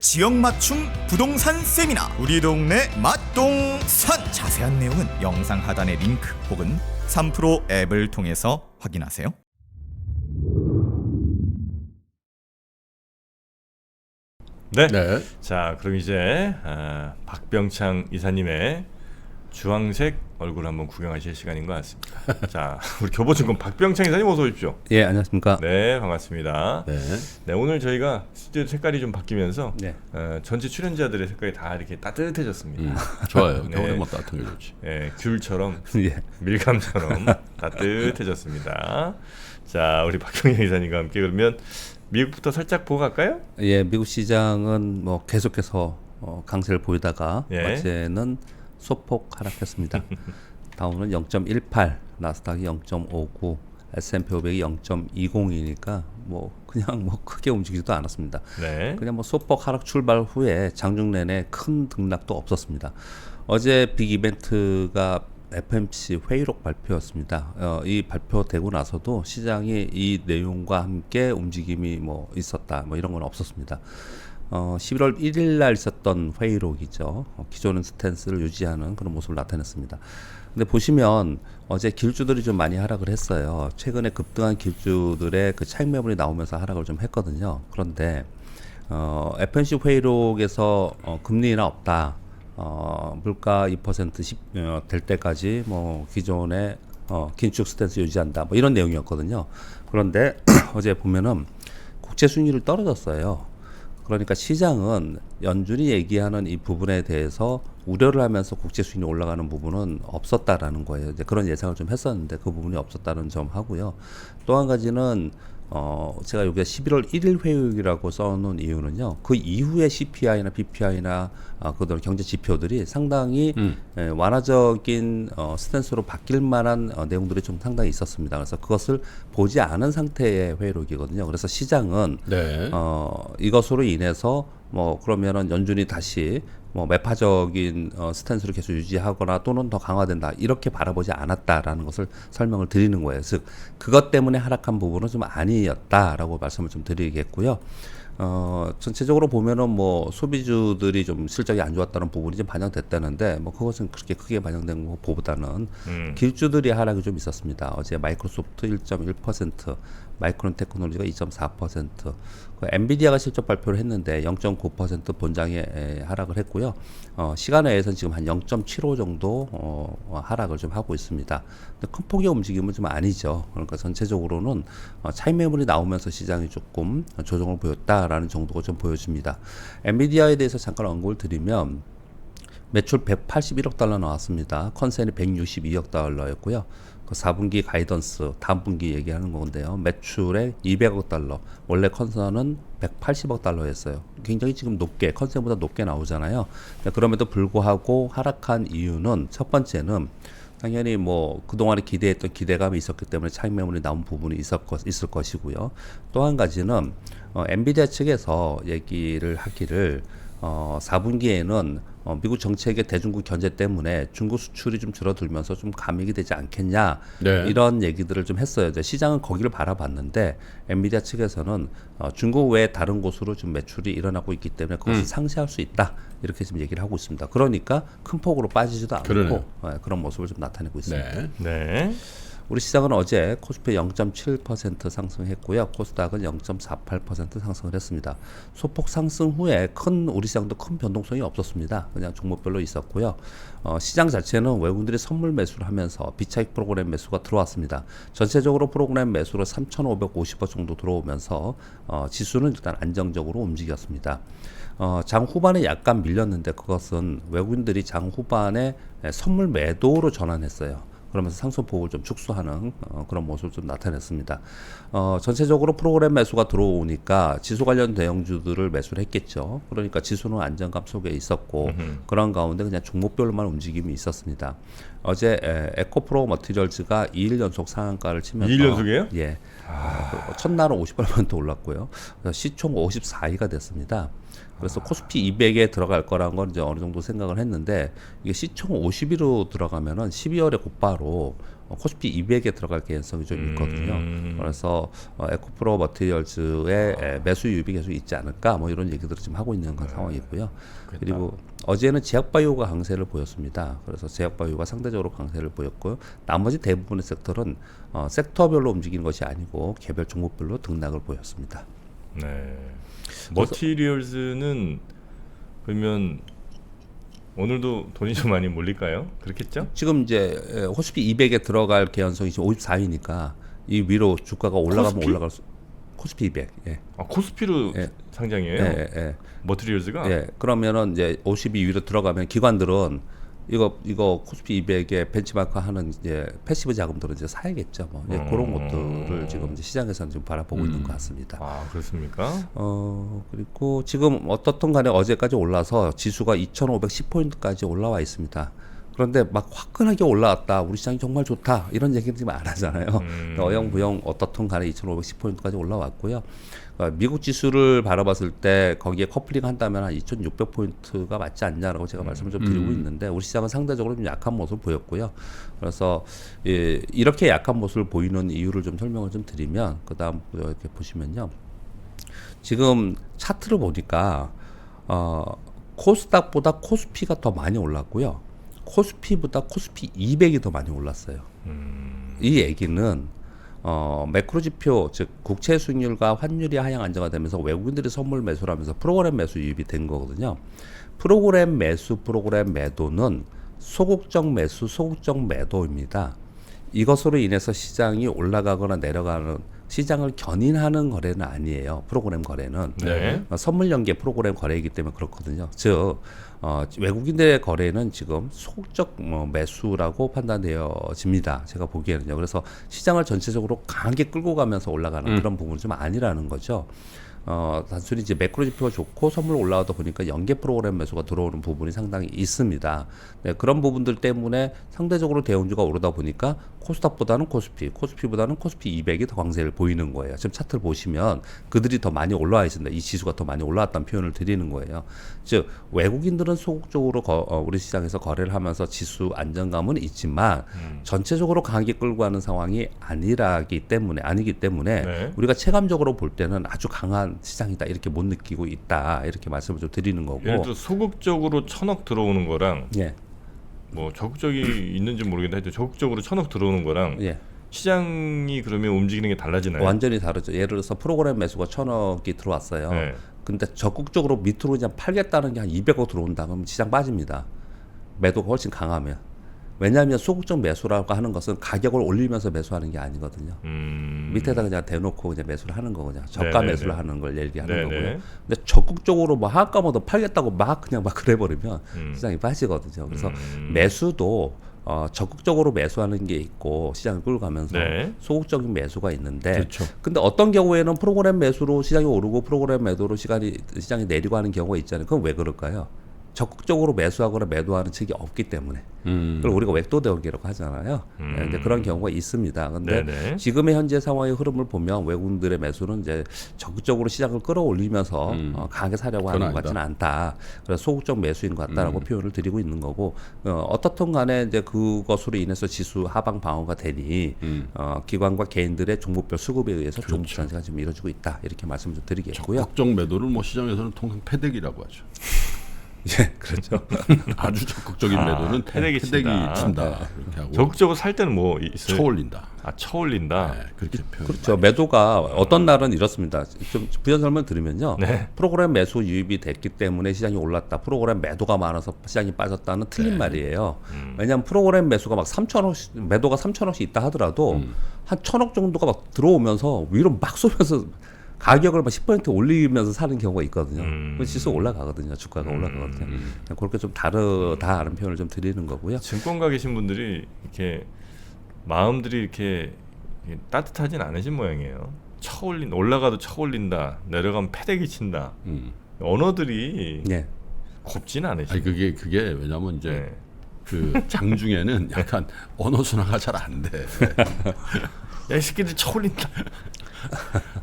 지역 맞춤 부동산 세미나 우리 동네 맛동산 자세한 내용은 영상 하단의 링크 혹은 3프로 앱을 통해서 확인하세요. 네. 자, 그럼 이제 박병창 이사님의 주황색 얼굴 한번 구경하실 시간인 것 같습니다. 자, 우리 교보증권 박병창 이사님 어서 오십시오. 예, 안녕하십니까. 네, 반갑습니다. 네, 오늘 저희가 스튜디오 색깔이 좀 바뀌면서 네. 전체 출연자들의 색깔이 다 이렇게 따뜻해졌습니다. 좋아요. 네. 겨울에 뭐 따뜻한 게 좋지. 네, 귤처럼 예. 밀감처럼 따뜻해졌습니다. 자, 우리 박병창 이사님과 함께 그러면 미국부터 살짝 보고 갈까요? 예, 미국 시장은 뭐 계속해서 강세를 보이다가 예. 어제는 소폭 하락했습니다. 다우는 0.18, 나스닥이 0.59, S&P 500이 0.20이니까 뭐 그냥 뭐 크게 움직이지도 않았습니다. 네. 그냥 뭐 소폭 하락 출발 후에 장중 내내 큰 등락도 없었습니다. 어제 빅 이벤트가 FMC 회의록 발표였습니다. 이 발표되고 나서도 시장이 이 내용과 함께 움직임이 뭐 있었다, 뭐 이런 건 없었습니다. 11월 1일 날 있었던 회의록이죠. 기존 스탠스를 유지하는 그런 모습을 나타냈습니다. 근데 보시면 어제 길주들이 좀 많이 하락을 했어요. 최근에 급등한 길주들의 그 차익 매물이 나오면서 하락을 좀 했거든요. 그런데 FMC 회의록에서 금리 인하 없다. 물가 2% 될 때까지 뭐 기존의 긴축 스탠스 유지한다. 뭐 이런 내용이었거든요. 그런데 어제 보면은 국채 수익률이 떨어졌어요. 그러니까 시장은 연준이 얘기하는 이 부분에 대해서 우려를 하면서 국채 수익률이 올라가는 부분은 없었다라는 거예요. 이제 그런 예상을 좀 했었는데 그 부분이 없었다는 점 하고요. 또 한 가지는 제가 여기에 11월 1일 회의록이라고 써놓은 이유는요. 그 이후에 CPI나 PPI나 그런 경제 지표들이 상당히 완화적인 스탠스로 바뀔 만한 내용들이 좀 상당히 있었습니다. 그래서 그것을 보지 않은 상태의 회의록이거든요. 그래서 시장은 네. 이것으로 인해서 뭐 그러면은 연준이 다시 뭐 매파적인 스탠스를 계속 유지하거나 또는 더 강화된다 이렇게 바라보지 않았다라는 것을 설명을 드리는 거예요. 즉 그것 때문에 하락한 부분은 좀 아니었다라고 말씀을 좀 드리겠고요. 전체적으로 보면은 뭐 소비주들이 좀 실적이 안 좋았다는 부분이 좀 반영됐다는데 뭐 그것은 그렇게 크게 반영된 것보다는 길주들이 하락이 좀 있었습니다. 어제 마이크로소프트 1.1%, 마이크론 테크놀로지가 2.4%, 그 엔비디아가 실적 발표를 했는데 0.9% 본장에 하락을 했고요. 시간외에서는 지금 한 0.75 정도 하락을 좀 하고 있습니다. 근데 큰 폭의 움직임은 좀 아니죠. 그러니까 전체적으로는 차익 매물이 나오면서 시장이 조금 조정을 보였다라는 정도가 좀 보여집니다. 엔비디아에 대해서 잠깐 언급을 드리면 매출 181억 달러 나왔습니다. 컨센이 162억 달러였고요. 그 4분기 가이던스 다음 분기 얘기하는 건데요. 매출에 200억 달러, 원래 컨센은 180억 달러였어요. 굉장히 지금 높게 컨센보다 높게 나오잖아요. 그럼에도 불구하고 하락한 이유는 첫 번째는 당연히 뭐 그동안에 기대했던 기대감이 있었기 때문에 차익 매물이 나온 부분이 있을 것이고요. 또 한 가지는 엔비디아 측에서 얘기를 하기를 4분기에는 미국 정책의 대중국 견제 때문에 중국 수출이 좀 줄어들면서 좀 감익이 되지 않겠냐 네. 이런 얘기들을 좀 했어요. 이제 시장은 거기를 바라봤는데 엔비디아 측에서는 중국 외에 다른 곳으로 좀 매출이 일어나고 있기 때문에 그것을 상쇄할 수 있다 이렇게 지금 얘기를 하고 있습니다. 그러니까 큰 폭으로 빠지지도 않고 그러네요. 그런 모습을 좀 나타내고 있습니다. 네. 네. 우리 시장은 어제 코스피 0.7% 상승했고요. 코스닥은 0.48% 상승을 했습니다. 소폭 상승 후에 우리 시장도 큰 변동성이 없었습니다. 그냥 종목별로 있었고요. 시장 자체는 외국인들이 선물 매수를 하면서 비차익 프로그램 매수가 들어왔습니다. 전체적으로 프로그램 매수로 3,550억 정도 들어오면서 지수는 일단 안정적으로 움직였습니다. 장 후반에 약간 밀렸는데 그것은 외국인들이 장 후반에 선물 매도로 전환했어요. 그러면서 상승폭을 좀 축소하는 그런 모습을 좀 나타냈습니다. 전체적으로 프로그램 매수가 들어오니까 지수 관련 대형주들을 매수를 했겠죠. 그러니까 지수는 안정감 속에 있었고 그런 가운데 그냥 종목별로만 움직임이 있었습니다. 어제 에코프로 머티리얼즈가 2일 연속 상한가를 치면서 2일 연속이에요? 예. 첫날은 58% 올랐고요. 시총 54위가 됐습니다. 그래서 코스피 200에 들어갈 거란 건 이제 어느 정도 생각을 했는데 이게 시총 50위로 들어가면은 12월에 곧바로 코스피 200에 들어갈 개연성이 좀 있거든요. 그래서 에코프로 머티리얼즈의 매수 유입이 계속 있지 않을까 뭐 이런 얘기들을 지금 하고 있는 그런 상황이고요. 그리고 어제는 제약바이오가 강세를 보였습니다. 그래서 제약바이오가 상대적으로 강세를 보였고요. 나머지 대부분의 섹터는 섹터별로 움직이는 것이 아니고 개별 종목별로 등락을 보였습니다. 네. 머티리얼즈는 그러면 오늘도 돈이 좀 많이 몰릴까요? 그렇겠죠? 지금 이제 코스피 200에 들어갈 개연성이 지금 54위니까 이 위로 주가가 올라가면 코스피? 올라갈 수 코스피 200. 예. 아, 코스피로 예. 상장이에요? 예. 머티리얼즈가? 예. 그러면은 이제 52 위로 들어가면 기관들은 이거 코스피 200에 벤치마크 하는 이제 패시브 자금들은 이제 사야겠죠. 뭐 그런 것들을 지금 이제 시장에서는 좀 바라보고 있는 것 같습니다. 아, 그렇습니까? 그리고 지금 어떻든 간에 어제까지 올라서 지수가 2,510포인트까지 올라와 있습니다. 그런데 막 화끈하게 올라왔다. 우리 시장이 정말 좋다. 이런 얘기는 지금 안 하잖아요. 어영부영 어떻든 간에 2,510포인트까지 올라왔고요. 미국 지수를 바라봤을 때 거기에 커플링 한다면 한 2,600포인트가 맞지 않냐라고 제가 말씀을 좀 드리고 있는데 우리 시장은 상대적으로 좀 약한 모습을 보였고요. 그래서 이렇게 약한 모습을 보이는 이유를 좀 설명을 좀 드리면 그다음 이렇게 보시면요. 지금 차트를 보니까 코스닥보다 코스피가 더 많이 올랐고요. 코스피보다 코스피 200이 더 많이 올랐어요. 이 얘기는 매크로 지표 즉 국채 수익률과 환율이 하향 안정화되면서 외국인들이 선물 매수를 하면서 프로그램 매수 유입이 된 거거든요. 프로그램 매수, 프로그램 매도는 소극적 매수, 소극적 매도입니다. 이것으로 인해서 시장이 올라가거나 내려가는 시장을 견인하는 거래는 아니에요. 프로그램 거래는 네. 선물 연계 프로그램 거래이기 때문에 그렇거든요. 즉 외국인들의 거래는 지금 소극적 매수라고 판단되어집니다. 제가 보기에는요. 그래서 시장을 전체적으로 강하게 끌고 가면서 올라가는 그런 부분은 좀 아니라는 거죠. 단순히 이제 매크로 지표가 좋고 선물 올라가다 보니까 연계 프로그램 매수가 들어오는 부분이 상당히 있습니다. 네, 그런 부분들 때문에 상대적으로 대운주가 오르다 보니까 코스닥보다는 코스피보다는 코스피 200이 더 강세를 보이는 거예요. 지금 차트를 보시면 그들이 더 많이 올라와 있습니다. 이 지수가 더 많이 올라왔다는 표현을 드리는 거예요. 즉 외국인들은 소극적으로 우리 시장에서 거래를 하면서 지수 안정감은 있지만 전체적으로 강하게 끌고 가는 상황이 아니기 때문에 네. 우리가 체감적으로 볼 때는 아주 강한 시장이다 이렇게 못 느끼고 있다 이렇게 말씀을 좀 드리는 거고. 예를 들어 소극적으로 1,000억 들어오는 거랑 예. 뭐 적극적이 있는지 모르겠는데 하여튼 적극적으로 1,000억 들어오는 거랑 예. 시장이 그러면 움직이는 게 달라지나요? 완전히 다르죠. 예를 들어서 프로그램 매수가 1,000억이 들어왔어요. 네. 근데 적극적으로 밑으로 그냥 팔겠다는 게 한 200억 들어온다 그러면 시장 빠집니다. 매도가 훨씬 강하면. 왜냐하면 소극적 매수라고 하는 것은 가격을 올리면서 매수하는 게 아니거든요. 밑에다 그냥 대놓고 그냥 매수를 하는 거거든요. 저가 네네네. 매수를 하는 걸 얘기하는 네네. 거고요. 근데 적극적으로 뭐 하가 뭐더 팔겠다고 막 그냥 막 그래버리면 시장이 빠지거든요. 그래서 매수도 적극적으로 매수하는 게 있고 시장을 끌고 가면서 네. 소극적인 매수가 있는데 그렇죠. 근데 어떤 경우에는 프로그램 매수로 시장이 오르고 프로그램 매도로 시장이 내리고 하는 경우가 있잖아요. 그건 왜 그럴까요? 적극적으로 매수하거나 매도하는 측이 없기 때문에 그걸 우리가 웹도대응이라고 하잖아요. 네, 이제 그런 경우가 있습니다. 근데 네네. 지금의 현재 상황의 흐름을 보면 외국인들의 매수는 이제 적극적으로 시장을 끌어올리면서 강하게 사려고 하는 것 같지는 않다. 그래서 소극적 매수인 것 같다라고 표현을 드리고 있는 거고 어떻든 간에 이제 그것으로 인해서 지수 하방 방어가 되니 기관과 개인들의 종목별 수급에 의해서 종목 전세가 지금 이루어지고 있다. 이렇게 말씀을 좀 드리겠고요. 적극적 매도를 뭐 시장에서는 통상 패대기라고 하죠. 예, 그렇죠. 아주 적극적인 매도는 패대기 친다. 친다. 이렇게 하고 적극적으로 살 때는 뭐 있어요? 쳐올린다. 아, 쳐올린다. 네, 그렇게 표현. 그렇죠. 매도가 어떤 날은 이렇습니다. 좀 부연 설명 드리면요. 네. 프로그램 매수 유입이 됐기 때문에 시장이 올랐다. 프로그램 매도가 많아서 시장이 빠졌다는 틀린 말이에요. 왜냐하면 프로그램 매수가 막 3,000억씩 매도가 3,000억씩 있다 하더라도 한 1,000억 정도가 막 들어오면서 위로 막 쏘면서 가격을 막 10% 올리면서 사는 경우가 있거든요. 그럼 지수 올라가거든요. 주가가 올라가거든요. 그렇게 좀 다르다는 표현을 좀 드리는 거고요. 증권가 계신 분들이 이렇게 마음들이 이렇게 따뜻하진 않으신 모양이에요. 올라가도 쳐올린다. 내려가면 패대기 친다. 언어들이 네. 곱진 않으시죠. 아니 그게 왜냐면 이제 네. 그 장중에는 약간 언어 순화가 잘 안 돼. 야, 이 새끼들 쳐올린다.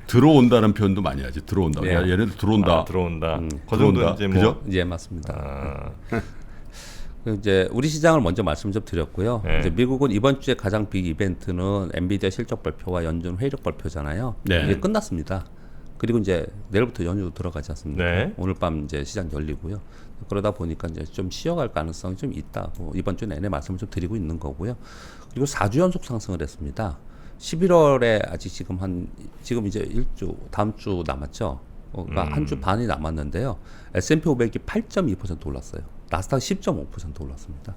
들어온다는 표현도 많이 하지. 들어온다. 네. 야, 얘네들 들어온다. 들어온다. 그 들어온다. 정도 이제 뭐 그죠? 예, 맞습니다. 이제 우리 시장을 먼저 말씀 좀 드렸고요. 네. 이제 미국은 이번 주에 가장 빅 이벤트는 엔비디아 실적 발표와 연준 회의록 발표잖아요. 네. 이게 끝났습니다. 그리고 이제 내일부터 연휴 들어가지 않습니까? 네. 오늘 밤 이제 시장 열리고요. 그러다 보니까 이제 좀 쉬어갈 가능성이 좀 있다고 이번 주 내내 말씀을 좀 드리고 있는 거고요. 그리고 4주 연속 상승을 했습니다. 11월에 아직 지금 이제 1주 다음 주 남았죠. 그러니까 한 주 반이 남았는데요. S&P 500이 8.2% 올랐어요. 나스닥 10.5% 올랐습니다.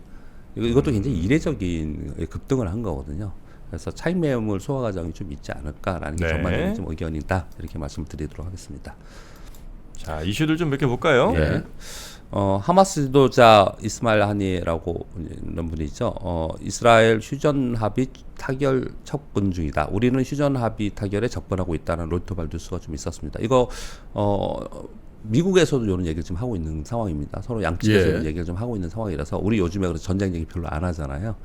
이것도 굉장히 이례적인 급등을 한 거거든요. 그래서 차익 매물 소화 과정이 좀 있지 않을까라는 게 네. 전반적인 좀 의견이다 이렇게 말씀드리도록 하겠습니다. 자, 이슈들 좀 몇 개 볼까요? 예. 하마스 지도자 이스마일 하니라고 있는 분이 있죠. 이스라엘 휴전 합의 타결 접근 중이다. 우리는 휴전 합의 타결에 접근하고 있다는 로이터발 뉴스가 좀 있었습니다. 이거 미국에서도 이런 얘기를 좀 하고 있는 상황입니다. 서로 양측에서 예. 이런 얘기를 좀 하고 있는 상황이라서 우리 요즘에 그래서 전쟁 얘기 별로 안 하잖아요.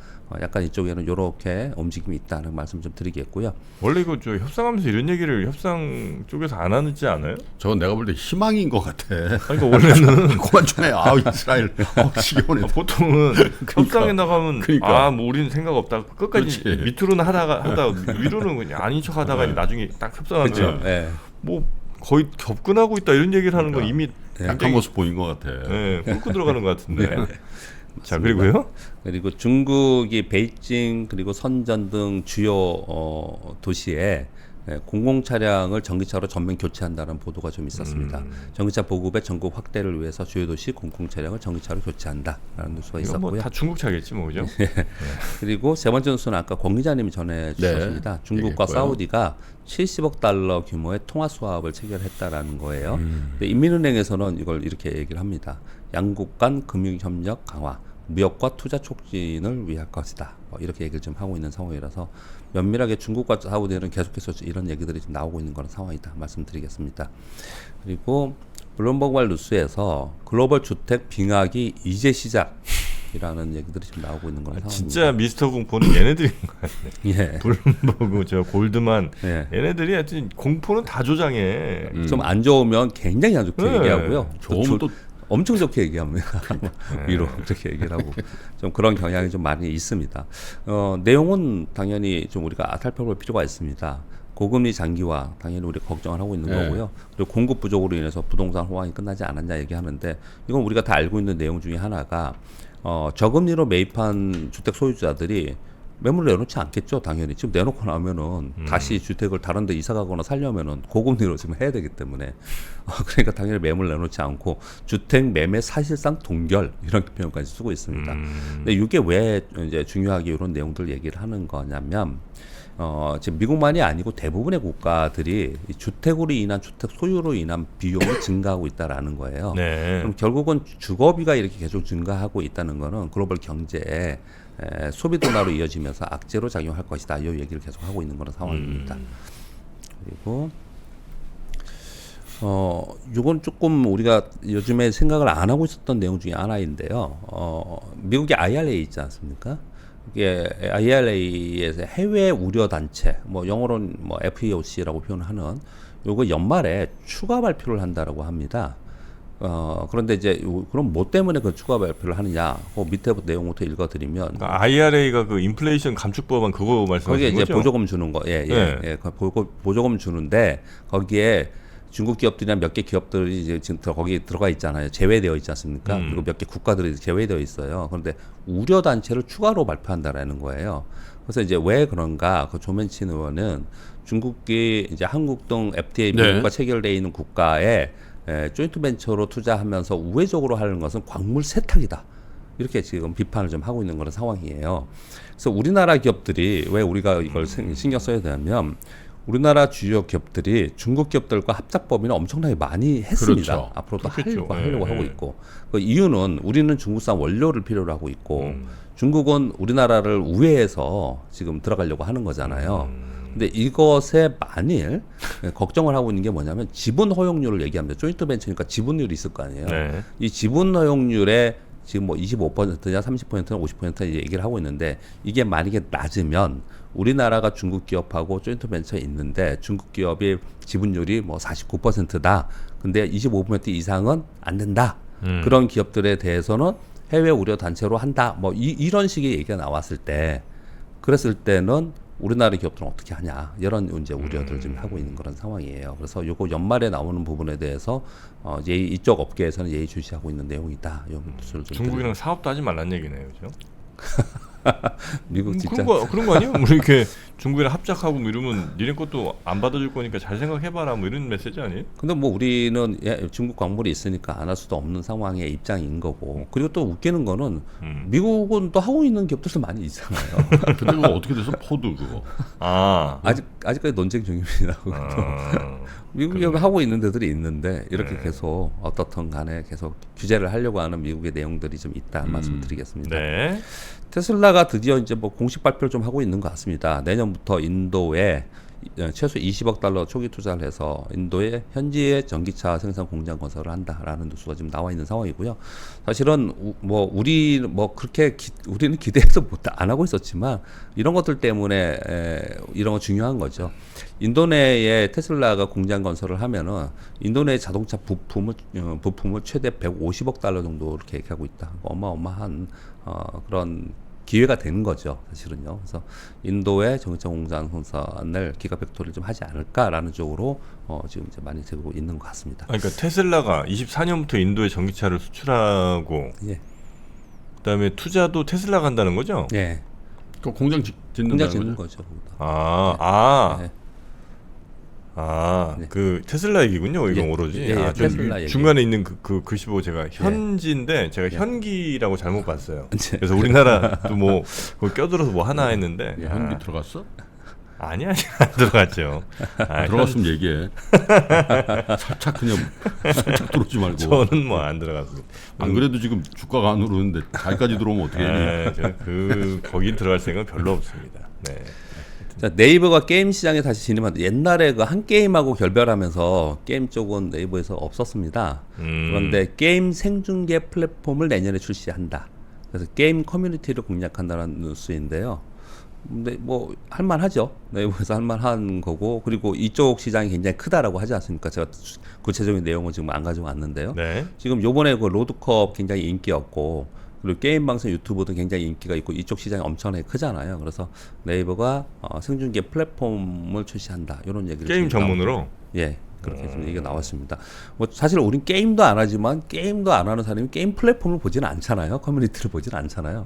약간 이쪽에는 이렇게 움직임이 있다는 말씀 좀 드리겠고요. 원래 이거 저 협상하면서 이런 얘기를 협상 쪽에서 안 하지 않아요? 저건 내가 볼 때 희망인 것 같아. 그러니까 원래는 그만 좀 해. 이스라엘 지겨우네. 보통은 협상에 나가면 그러니까. 뭐 우리는 생각 없다. 끝까지 그렇지. 밑으로는 하다가 위로는 그냥 아닌 척하다가 나중에 딱 협상하면 그렇죠. 예. 뭐 거의 접근하고 있다 이런 얘기를 하는 건 이미 약한 모습 보인 것 같아. 뚫고 들어가는 것 같은데. 자, 그리고요. 그리고 중국이 베이징 그리고 선전 등 주요 도시에 공공 차량을 전기차로 전면 교체한다는 보도가 좀 있었습니다. 전기차 보급의 전국 확대를 위해서 주요 도시 공공 차량을 전기차로 교체한다라는 뉴스가 이건 있었고요. 뭐다 중국 차겠지 뭐 그죠? 그리고 세 번째 뉴스는 아까 권 기자님이 전해주셨습니다. 중국과 얘기했고요. 사우디가 70억 달러 규모의 통화 수합을 체결했다라는 거예요. 근데 인민은행에서는 이걸 이렇게 얘기를 합니다. 양국 간 금융 협력 강화, 무역과 투자 촉진을 위할 것이다. 이렇게 얘기를 좀 하고 있는 상황이라서 면밀하게 중국과 사우디는 계속해서 이런 얘기들이 좀 나오고 있는 그런 상황이다 말씀드리겠습니다. 그리고 블룸버그 뉴스에서 글로벌 주택 빙하기 이제 시작이라는 얘기들이 좀 나오고 있는 그런 상황입니다. 진짜 미스터 공포는 얘네들인 것 같네. 예. 블룸버그 저 골드만 예. 얘네들이 하여튼 공포는 다 조장해. 좀 안 좋으면 굉장히 안 좋게 네. 얘기하고요. 좋으면 또 엄청 좋게 얘기합니다. 위로 그렇게 얘기를 하고 좀 그런 경향이 좀 많이 있습니다. 내용은 당연히 좀 우리가 살펴볼 필요가 있습니다. 고금리 장기화 당연히 우리 걱정을 하고 있는 네. 거고요. 그리고 공급 부족으로 인해서 부동산 호황이 끝나지 않았냐 얘기하는데 이건 우리가 다 알고 있는 내용 중에 하나가 저금리로 매입한 주택 소유자들이 매물을 내놓지 않겠죠. 당연히 지금 내놓고 나면은 다시 주택을 다른 데 이사 가거나 살려면은 고금리로 지금 해야 되기 때문에 그러니까 당연히 매물 내놓지 않고 주택 매매 사실상 동결 이런 표현까지 쓰고 있습니다. 근데 이게 왜 이제 중요하게 이런 내용들 얘기를 하는 거냐면 지금 미국만이 아니고 대부분의 국가들이 이 주택으로 인한 주택 소유로 인한 비용이 증가하고 있다라는 거예요. 네. 그럼 결국은 주거비가 이렇게 계속 증가하고 있다는 거는 글로벌 경제에 소비 둔화로 이어지면서 악재로 작용할 것이다. 이 얘기를 계속 하고 있는 그런 상황입니다. 그리고 이건 조금 우리가 요즘에 생각을 안 하고 있었던 내용 중에 하나인데요. 미국의 IRA 있지 않습니까? 이게 IRA에서 해외 우려 단체, 뭐 영어로는 뭐 FEOC라고 표현하는 요거 연말에 추가 발표를 한다라고 합니다. 그런데 이제 그럼 뭐 때문에 그 추가 발표를 하느냐? 그 밑에부터 내용부터 읽어드리면 그러니까 IRA가 그 인플레이션 감축법안 그거 거기에 말씀하시는 이제 거죠? 보조금 주는 거, 그 보조금 주는데 거기에 중국 기업들이나 몇 개 기업들이 이제 지금 거기 들어가 있잖아요. 제외되어 있지 않습니까? 그리고 몇 개 국가들이 제외되어 있어요. 그런데 우려 단체를 추가로 발표한다라는 거예요. 그래서 이제 왜 그런가? 그 조мен친 의원은 중국이 이제 한국 등 FTA 미국과 체결되어 있는 국가에 조인트 벤처로 투자하면서 우회적으로 하는 것은 광물 세탁이다. 이렇게 지금 비판을 좀 하고 있는 그런 상황이에요. 그래서 우리나라 기업들이 왜 우리가 이걸 신경 써야 되냐면 우리나라 주요 기업들이 중국 기업들과 합작 범위는 엄청나게 많이 했습니다. 그렇죠. 앞으로도 그렇겠죠. 하려고 하고 있고 그 이유는 우리는 중국산 원료를 필요로 하고 있고 중국은 우리나라를 우회해서 지금 들어가려고 하는 거잖아요. 근데 이것에 만일 걱정을 하고 있는 게 뭐냐면 지분 허용률을 얘기합니다. 조인트 벤처니까 지분율이 있을 거 아니에요. 네. 이 지분 허용률에 지금 뭐 25%냐 30%냐 50% 얘기를 하고 있는데 이게 만약에 낮으면 우리나라가 중국 기업하고 조인트 벤처에 있는데 중국 기업의 지분율이 뭐 49%다. 근데 25% 이상은 안 된다. 그런 기업들에 대해서는 해외 우려 단체로 한다. 뭐 이런 식의 얘기가 나왔을 때 그랬을 때는 우리나라 기업들은 어떻게 하냐 이런 이제 우려들을 지금 하고 있는 그런 상황이에요. 그래서 요거 연말에 나오는 부분에 대해서 이쪽 업계에서는 예의주시하고 있는 내용이다. 중국이랑 사업도 하지 말란 얘기네요, 그죠? 미국 진짜 그런 거 아니에요? 뭐 이렇게 중국이랑 합작하고 뭐 이러면 니네 것도 안 받아줄 거니까 잘 생각해봐라 뭐 이런 메시지 아니에요? 근데 뭐 우리는 중국 광물이 있으니까 안 할 수도 없는 상황의 입장인 거고 그리고 또 웃기는 거는 미국은 또 하고 있는 기업들도 많이 있잖아요. 근데 그거 어떻게 돼서 포드 그거? 아직까지 논쟁 중입니다. 미국 기업이 하고 있는 데들이 있는데 이렇게 계속 어떻든 간에 계속 규제를 하려고 하는 미국의 내용들이 좀 있다 말씀드리겠습니다. 네. 테슬라가 드디어 이제 뭐 공식 발표를 좀 하고 있는 것 같습니다. 내년부터 인도에 최소 20억 달러 초기 투자를 해서 인도에 현지의 전기차 생산 공장 건설을 한다라는 뉴스가 지금 나와 있는 상황이고요. 사실은 우리는 기대해서 안 하고 있었지만 이런 것들 때문에 이런 거 중요한 거죠. 인도네에 테슬라가 공장 건설을 하면은 인도네 자동차 부품을 최대 150억 달러 정도 이렇게 얘기하고 있다. 어마어마한 그런 기회가 되는 거죠, 사실은요. 그래서 인도의 전기차 공장 건설을 기가팩토리를 좀 하지 않을까라는 쪽으로 지금 이제 많이 되고 있는 것 같습니다. 그러니까 테슬라가 24년부터 인도에 전기차를 수출하고, 예. 그다음에 투자도 테슬라가 한다는 거죠? 예. 그 공장 짓는다는 짓는 거죠? 거죠. 네. 네. 그 테슬라 얘기군요. 이건 오로지. 테슬라 얘기. 중간에 있는 그 글씨 보고 제가 현지인데 제가 예. 현기라고 잘못 봤어요. 네. 그래서 우리나라도 뭐 그거 껴들어서 뭐 하나 했는데 현기 들어갔어? 아니 안 들어갔죠. 들어갔으면 얘기해. 살짝 들어오지 말고. 저는 뭐 안 들어갔습니다. 안 그래도 지금 주가가 안 오르는데 가까지 들어오면 어떻게 해? 저는 거기 들어갈 생각은 별로 없습니다. 네. 자, 네이버가 게임 시장에 다시 진입한다. 옛날에 그 한 게임하고 결별하면서 게임 쪽은 네이버에서 없었습니다. 그런데 게임 생중계 플랫폼을 내년에 출시한다. 그래서 게임 커뮤니티를 공략한다는 뉴스인데요. 근데 뭐 할만하죠. 네이버에서 할만한 거고 그리고 이쪽 시장이 굉장히 크다라고 하지 않습니까? 제가 구체적인 내용은 지금 안 가지고 왔는데요. 네. 지금 요번에 그 로드컵 굉장히 인기였고 그리고 게임 방송 유튜브도 굉장히 인기가 있고 이쪽 시장이 엄청나게 크잖아요. 그래서 네이버가 생중계 플랫폼을 출시한다. 이런 얘기를 게임 전문으로. 예. 그렇게 좀 얘기가 나왔습니다. 뭐 사실 우린 게임도 안 하지만 게임도 안 하는 사람이 게임 플랫폼을 보지는 않잖아요. 커뮤니티를 보지는 않잖아요.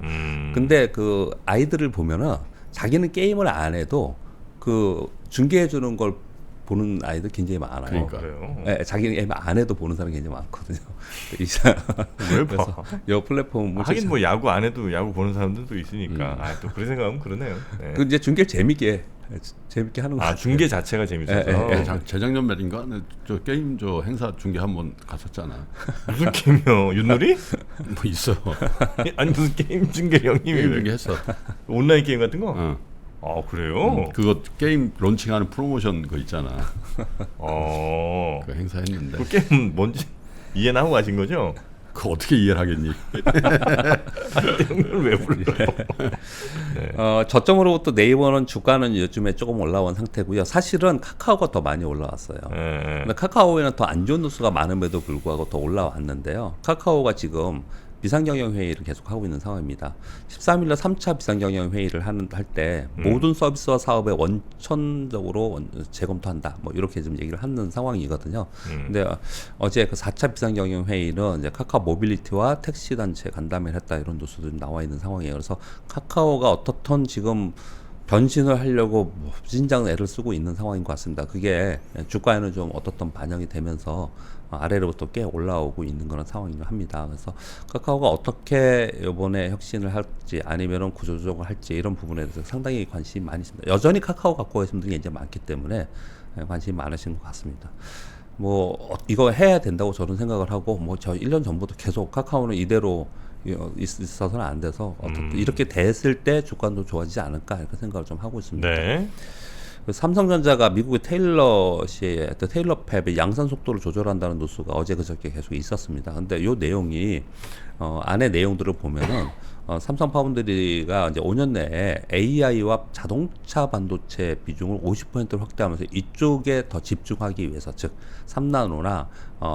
근데 그 아이들을 보면은 자기는 게임을 안 해도 그 중계해 주는 걸 보는 아이들 굉장히 많아요. 그래요. 네, 자기는 게임 안 해도 보는 사람이 굉장히 많거든요. 왜 봐? 이 플랫폼 하긴 뭐 야구 안 해도 야구 보는 사람들도 있으니까 또 그런 생각하면 그러네요. 네. 그 이제 중계를 재밌게 하는 거. 중계 자체가 재밌어서. 재작년 말인가 저 게임 저 행사 중계 한번 갔었잖아. 무슨 게임이요? 윷놀이? 뭐 있어. 아니 무슨 게임 중계 형님이 게임 왜? 중계 했어. 온라인 게임 같은 거? 어. 아 그래요? 그거 게임 론칭하는 프로모션 거 있잖아. 어. 그 행사 했는데. 그 게임 뭔지 이해는 하고 가신 거죠? 그거 어떻게 이해를 하겠니? 형님을 왜 불러? 네. 저점으로부터 네이버는 주가는 요즘에 조금 올라온 상태고요. 사실은 카카오가 더 많이 올라왔어요. 네. 근데 카카오에는 더 안 좋은 뉴스가 많음에도 불구하고 더 올라왔는데요. 카카오가 지금 비상경영 회의를 계속 하고 있는 상황입니다. 13일날 3차 비상경영 회의를 할 때 모든 서비스와 사업에 원천적으로 재검토한다. 뭐 이렇게 좀 얘기를 하는 상황이거든요. 근데 어제 그 4차 비상경영 회의는 이제 카카오 모빌리티와 택시 단체 간담회를 했다 이런 뉴스도 나와 있는 상황이에요. 그래서 카카오가 어떻든 지금 변신을 하려고 무진장 애를 쓰고 있는 상황인 것 같습니다. 그게 주가에는 좀 어떻든 반영이 되면서 아래로부터 꽤 올라오고 있는 그런 상황이긴 합니다. 그래서 카카오가 어떻게 이번에 혁신을 할지 아니면은 구조조정을 할지 이런 부분에 대해서 상당히 관심이 많이 있습니다. 여전히 카카오 갖고 계신 분들이 이제 많기 때문에 관심이 많으신 것 같습니다. 뭐 이거 해야 된다고 저는 생각을 하고 뭐 저 1년 전부터 계속 카카오는 이대로 있어서는 안 돼서 어떻게 이렇게 됐을 때 주가도 좋아지지 않을까 이렇게 생각을 좀 하고 있습니다. 네. 삼성전자가 미국의 테일러 팹의 양산 속도를 조절한다는 뉴스가 어제 그저께 계속 있었습니다. 근데 이 내용이 안에 내용들을 보면은 삼성 파운드리가 이제 5년 내에 AI와 자동차 반도체 비중을 50%로 확대하면서 이쪽에 더 집중하기 위해서, 즉 3나노나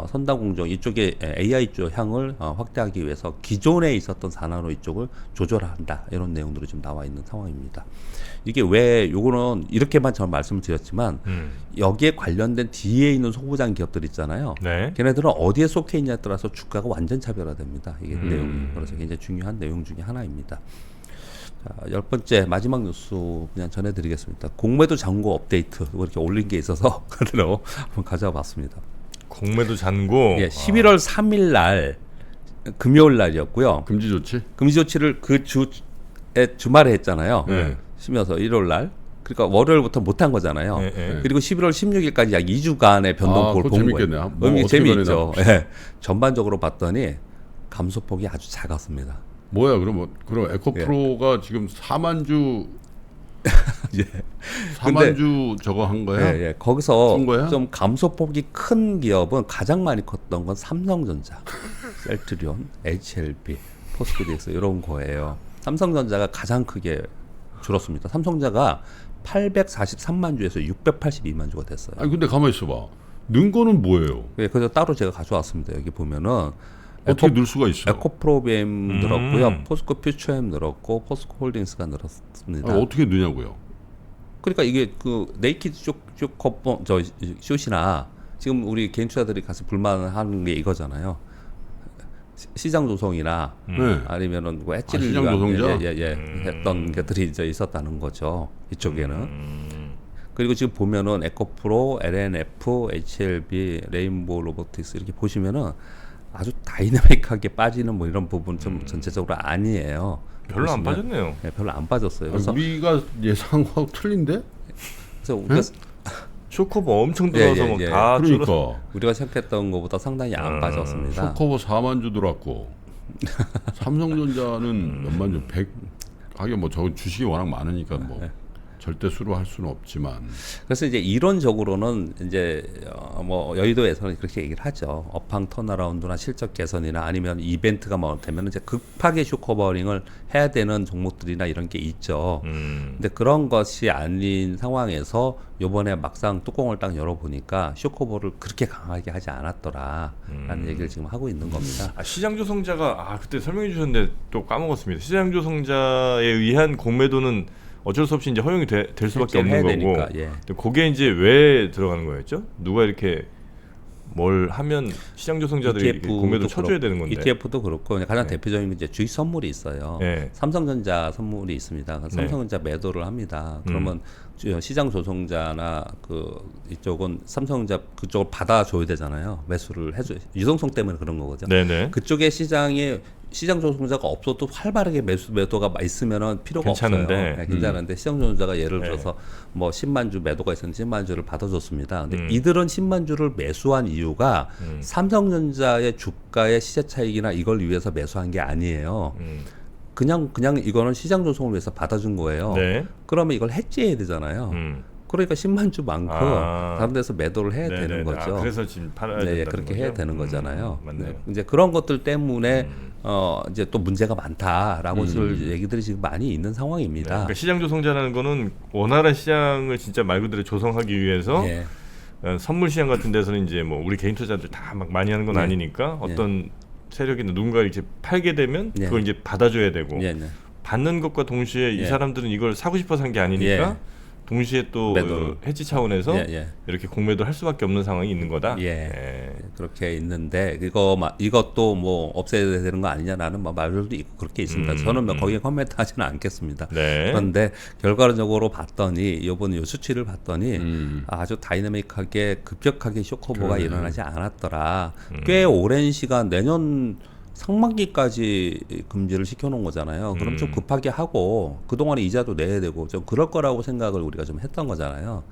선단 공정 이쪽에 AI 쪽 향을 확대하기 위해서 기존에 있었던 4나노 이쪽을 조절한다, 이런 내용들이 좀 나와 있는 상황입니다. 이게 왜 요거는 이렇게만 저는 말씀을 드렸지만 여기에 관련된 뒤에 있는 소부장 기업들 있잖아요. 네. 걔네들은 어디에 속해 있냐에 따라서 주가가 완전 차별화됩니다. 이게 내용이. 그래서 굉장히 중요한 내용 중에 하나입니다. 자, 10번째 마지막 뉴스 그냥 전해드리겠습니다. 공매도 잔고 업데이트, 이렇게 올린 게 있어서 그대로 한번 가져와 봤습니다. 공매도 잔고. 예, 11월 3일 날 금요일 날이었고요. 금지 조치? 금지 조치를 그 주말에 했잖아요. 네. 쉬면서 1월 날. 그러니까 월요일부터 못한 거잖아요. 네, 네. 그리고 11월 16일까지 약 2주간의 변동폭을 그거 본 재밌겠네. 거예요. 뭐 어떻게 재미있죠. 변해나 예. 전반적으로 봤더니 감소폭이 아주 작았습니다. 뭐야 그럼 에코프로가 지금 4만 주 예. 4만 주 저거 한 거야? 예. 거기서 큰 거야? 좀 감소폭이 큰 기업은 가장 많이 컸던 건 삼성전자, 셀트리온, HLB, 포스코DX 이런 거예요. 삼성전자가 가장 크게 줄었습니다. 삼성전자가 843만 주에서 682만 주가 됐어요. 아니 근데 가만히 있어봐. 는 거는 뭐예요? 예, 그래서 따로 제가 가져왔습니다. 여기 보면은 어떻게 늘 수가 있어? 에코프로비엠 늘었고요, 포스코 퓨처엠 늘었고, 포스코 홀딩스가 늘었습니다. 아니, 어떻게 느냐고요? 그러니까 이게 그 네이키드 숏이나 지금 우리 개인 투자들이 가서 불만하는 게 이거잖아요. 시장 조성이나 네. 아니면은 뭐 엣지를 시장 조성자? 했던 것들이 이제 있었다는 거죠. 이쪽에는. 그리고 지금 보면은 에코프로, LNF, HLB, 레인보우 로보틱스 이렇게 보시면은 아주 다이나믹하게 빠지는 뭐 이런 부분 좀 전체적으로 아니에요. 별로 안 보시면. 빠졌네요. 네, 별로 안 빠졌어요. 아니, 그래서 우리가 예상한 거하고 틀린데? 우리가, 쇼커버 엄청 들어서 예. 다 줄어. 그러니까 우리가 생각했던 것보다 상당히 안 빠졌습니다. 쇼커버 4만 주 들어왔고 삼성전자는 몇만 주 100 하긴 뭐 저 주식이 워낙 많으니까 뭐 절대 수로 할 수는 없지만 그래서 이제 이론적으로는 이제 뭐 여의도에서는 그렇게 얘기를 하죠. 업황 턴어라운드나 실적 개선이나 아니면 이벤트가 뭐 되면 이제 급하게 쇼커버링을 해야 되는 종목들이나 이런 게 있죠. 근데 그런 것이 아닌 상황에서 요번에 막상 뚜껑을 딱 열어보니까 쇼커버를 그렇게 강하게 하지 않았더라라는 얘기를 지금 하고 있는 겁니다. 시장 조성자가 그때 설명해 주셨는데 또 까먹었습니다. 시장 조성자에 의한 공매도는 어쩔 수 없이 이제 허용이 될 수밖에 없는 거고. 되니까, 예. 근데 그게 이제 왜 들어가는 거였죠? 누가 이렇게 뭘 하면 시장 조성자들이 이렇게 공매도 쳐줘야 되는 건데. ETF도 그렇고 가장 대표적인 게 이제 주식 선물이 있어요. 네. 삼성전자 선물이 있습니다. 삼성전자 매도를 합니다. 그러면 시장 조성자나 이쪽은 삼성전자 그쪽을 받아줘야 되잖아요. 매수를 해줘. 유동성 때문에 그런 거거든요. 네네. 그쪽에 시장 조성자가 없어도 활발하게 매도가 있으면은 필요가 괜찮은데. 없어요. 네, 괜찮은데 시장 조성자가 예를 들어서 뭐 10만 주 매도가 있었는데 10만 주를 받아줬습니다. 근데 이들은 10만 주를 매수한 이유가 삼성전자의 주가의 시세 차익이나 이걸 위해서 매수한 게 아니에요. 그냥 이거는 시장 조성을 위해서 받아준 거예요. 네. 그러면 이걸 해지해야 되잖아요. 그러니까 10만 주만큼 다른 데서 매도를 해야 되는 거죠. 그래서 지금 팔아야 된다는 네, 그렇게 거죠? 해야 되는 거잖아요. 맞네요. 네. 이제 그런 것들 때문에 이제 또 문제가 많다라고 얘기들이 지금 많이 있는 상황입니다. 그러니까 시장 조성자라는 거는 원활한 시장을 진짜 말 그대로 조성하기 위해서 예. 선물 시장 같은 데서는 이제 뭐 우리 개인 투자들 다 막 많이 하는 건 네. 아니니까 어떤 세력이나 누군가 이렇게 팔게 되면 예. 그걸 이제 받아줘야 되고 예, 네. 받는 것과 동시에 이 예. 사람들은 이걸 사고 싶어서 산 게 아니니까 예. 동시에 또 매도를. 해지 차원에서 예. 이렇게 공매도를 할 수밖에 없는 상황이 있는 거다. 예. 그렇게 있는데 이것도 뭐 없애야 되는 거 아니냐라는 말들도 있고 그렇게 있습니다. 저는 뭐 거기에 코멘트하지는 않겠습니다. 네. 그런데 결과적으로 봤더니 이번 수치를 봤더니 아주 다이내믹하게 급격하게 쇼커버가 일어나지 않았더라. 꽤 오랜 시간 내년 상반기까지 금지를 시켜놓은 거잖아요. 그럼 좀 급하게 하고 그동안에 이자도 내야 되고 좀 그럴 거라고 생각을 우리가 좀 했던 거잖아요.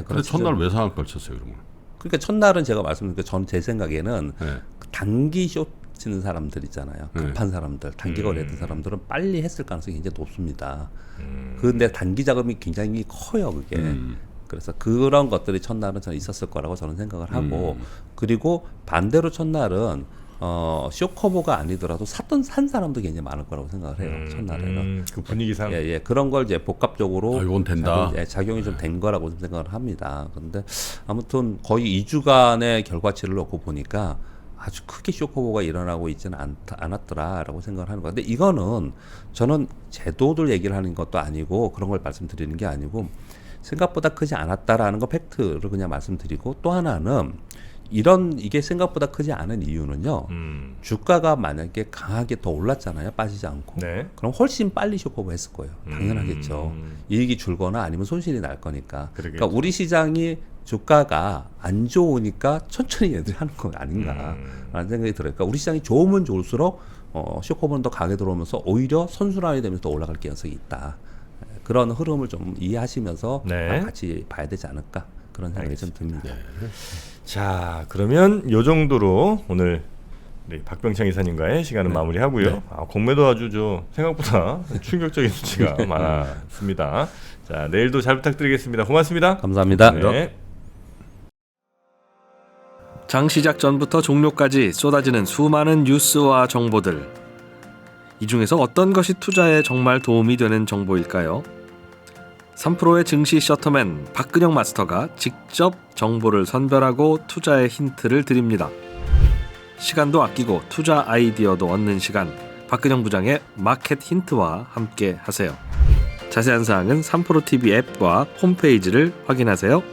근데 첫날 왜 상한가 걸쳤어요 그러면? 그러니까 첫날은 제가 말씀드린 전 제 생각에는 네. 단기 숏 치는 사람들 있잖아요. 급한 사람들, 단기 거래했던 사람들은 빨리 했을 가능성이 굉장히 높습니다. 그런데 단기 자금이 굉장히 커요, 그게. 그래서 그런 것들이 첫날은 저는 있었을 거라고 저는 생각을 하고 그리고 반대로 첫날은 쇼커버가 아니더라도 산 사람도 굉장히 많을 거라고 생각을 해요. 첫날에는. 그 분위기상. 예, 그런 걸 이제 복합적으로 이건 된다. 작용이 좀 된 거라고 좀 생각을 합니다. 그런데 아무튼 거의 2주간의 결과치를 놓고 보니까 아주 크게 쇼커버가 일어나고 있지는 않았더라라고 생각을 하는 거예요. 근데 이거는 저는 제도들 얘기를 하는 것도 아니고 그런 걸 말씀드리는 게 아니고 생각보다 크지 않았다라는 거 팩트를 그냥 말씀드리고, 또 하나는 이게 생각보다 크지 않은 이유는요. 주가가 만약에 강하게 더 올랐잖아요. 빠지지 않고. 네. 그럼 훨씬 빨리 쇼커버 했을 거예요. 당연하겠죠. 이익이 줄거나 아니면 손실이 날 거니까. 그러겠죠. 그러니까 우리 시장이 주가가 안 좋으니까 천천히 얘들이 하는 거 아닌가라는 생각이 들어요. 그러니까 우리 시장이 좋으면 좋을수록 쇼커버는 더 강하게 들어오면서 오히려 선순환이 되면서 더 올라갈 가능성이 있다. 그런 흐름을 좀 이해하시면서 네. 같이 봐야 되지 않을까, 그런 생각이 좀 듭니다. 자, 그러면 요 정도로 오늘 우리 박병창 이사님과의 시간은 마무리하고요. 공매도 아주 생각보다 충격적인 수치가 많았습니다. 자, 내일도 잘 부탁드리겠습니다. 고맙습니다. 감사합니다. 네. 장 시작 전부터 종료까지 쏟아지는 수많은 뉴스와 정보들. 이 중에서 어떤 것이 투자에 정말 도움이 되는 정보일까요? 3프로의 증시 셔터맨 박근영 마스터가 직접 정보를 선별하고 투자의 힌트를 드립니다. 시간도 아끼고 투자 아이디어도 얻는 시간, 박근영 부장의 마켓 힌트와 함께 하세요. 자세한 사항은 3프로 TV 앱과 홈페이지를 확인하세요.